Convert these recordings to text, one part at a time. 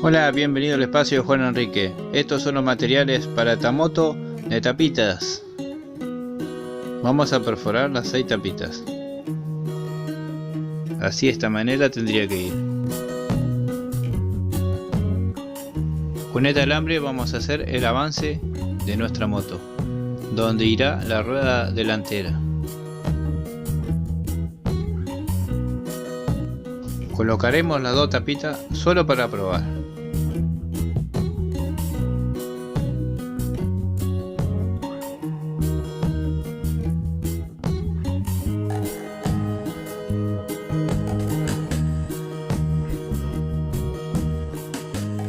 Hola, bienvenido al espacio de Juan Enrique. Estos son los materiales para esta moto de tapitas. Vamos a perforar las 6 tapitas. Así, de esta manera tendría que ir. Con este alambre vamos a hacer el avance de nuestra moto, donde irá la rueda delantera. Colocaremos las 2 tapitas solo para probar.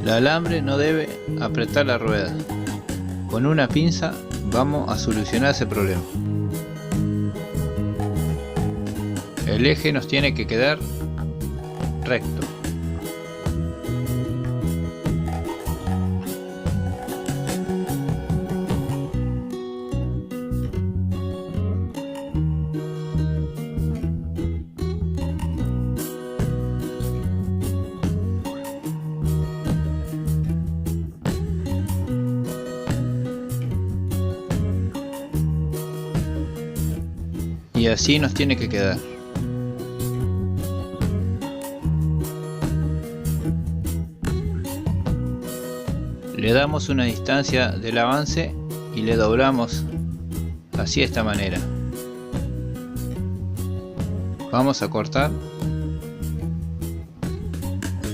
El alambre no debe apretar la rueda. Con una pinza vamos a solucionar ese problema. El eje nos tiene que quedar recto. Y así nos tiene que quedar. Le damos una distancia del avance y le doblamos así, de esta manera. Vamos a cortar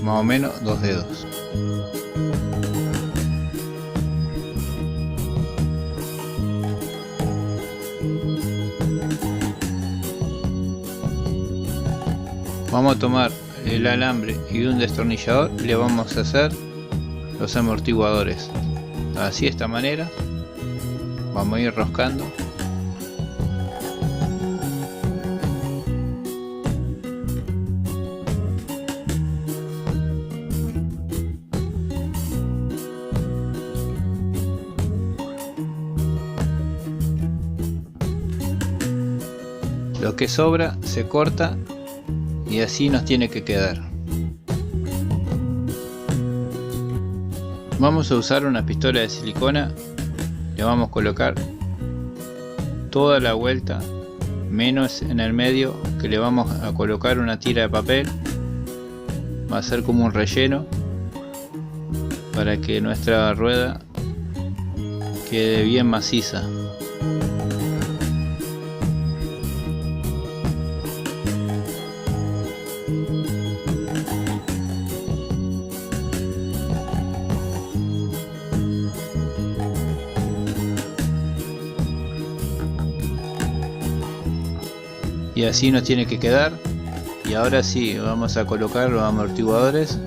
más o menos 2 dedos. Vamos a tomar el alambre y un destornillador y le vamos a hacer los amortiguadores. Así, de esta manera vamos a ir roscando. Lo que sobra se corta y así nos tiene que quedar. Vamos a usar una pistola de silicona. Le vamos a colocar toda la vuelta, menos en el medio, que le vamos a colocar una tira de papel. Va a ser como un relleno para que nuestra rueda quede bien maciza. Y así nos tiene que quedar. Y ahora sí, vamos a colocar los amortiguadores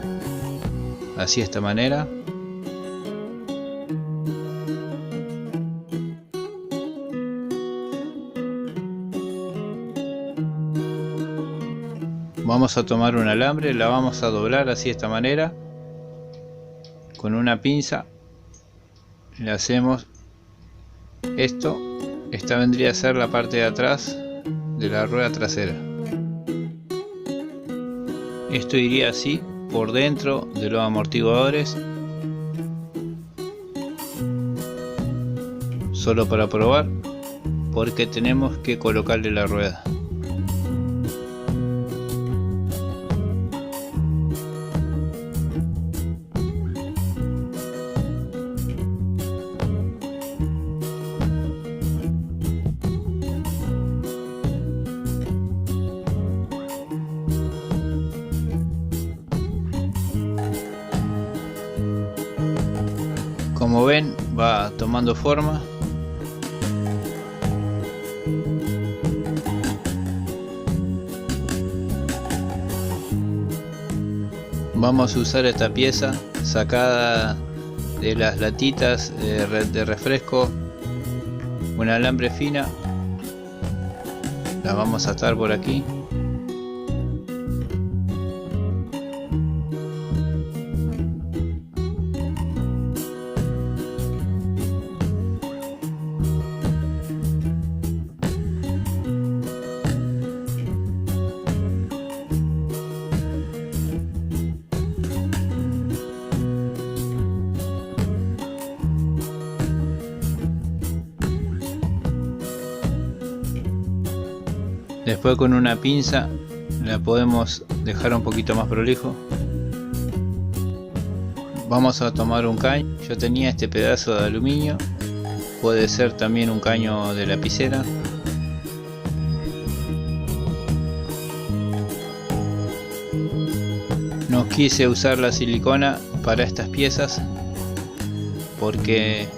así, de esta manera. Vamos a tomar un alambre, la vamos a doblar así, de esta manera. Con una pinza le hacemos esto. Esta vendría a ser la parte de atrás de la rueda trasera. Esto iría así por dentro de los amortiguadores, solo para probar, porque tenemos que colocarle la rueda. Como ven, va tomando forma. Vamos a usar esta pieza sacada de las latitas de refresco, un alambre fina. La vamos a atar por aquí. Después con una pinza la podemos dejar un poquito más prolijo. Vamos a tomar un caño. Yo tenía este pedazo de aluminio, puede ser también un caño de lapicera. No quise usar la silicona para estas piezas porque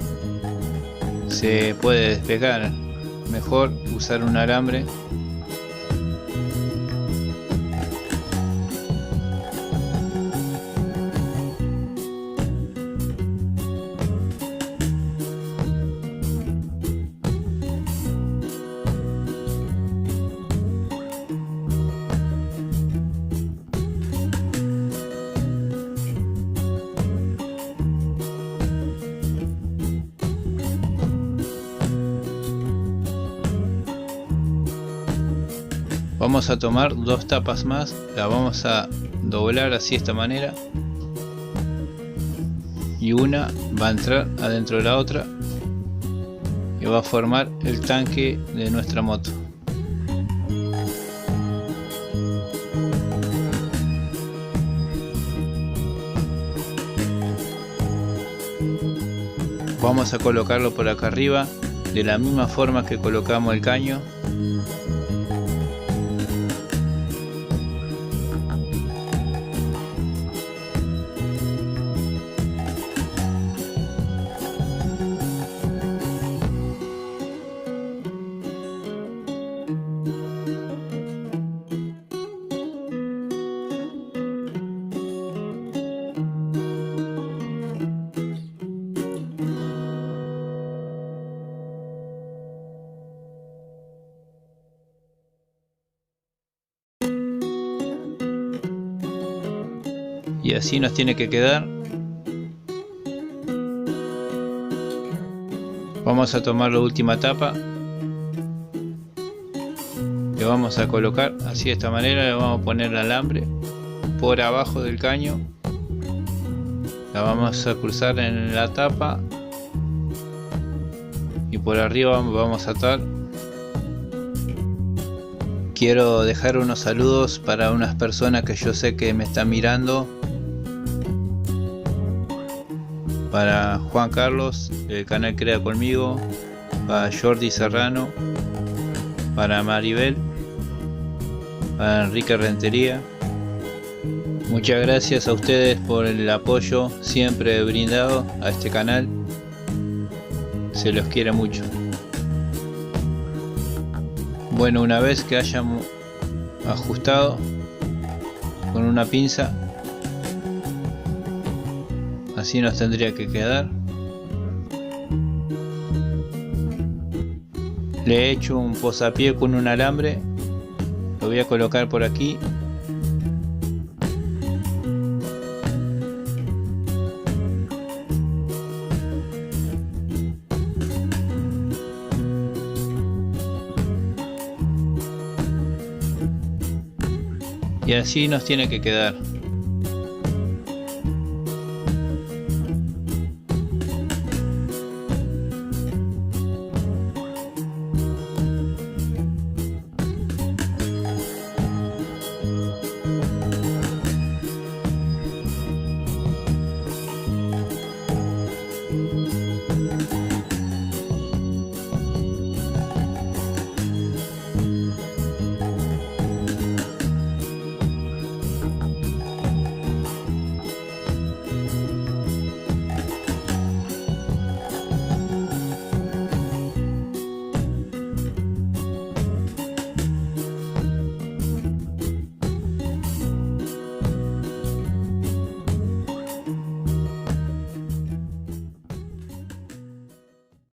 se puede despegar. Mejor usar un alambre. Vamos a tomar dos tapas más, la vamos a doblar así de esta manera y una va a entrar adentro de la otra y va a formar el tanque de nuestra moto. Vamos a colocarlo por acá arriba de la misma forma que colocamos el caño. Y así nos tiene que quedar. Vamos a tomar la última tapa, le vamos a colocar así de esta manera, le vamos a poner el alambre por abajo del caño, la vamos a cruzar en la tapa y por arriba vamos a atar. Quiero dejar unos saludos para unas personas que yo sé que me están mirando. Para Juan Carlos del canal Crea Conmigo, para Jordi Serrano, para Maribel, para Enrique Rentería. Muchas gracias a ustedes por el apoyo siempre brindado a este canal. Se los quiere mucho. Bueno, una vez que hayamos ajustado con una pinza, así nos tendría que quedar. Le he hecho un posapié con un alambre, lo voy a colocar por aquí. Y así nos tiene que quedar.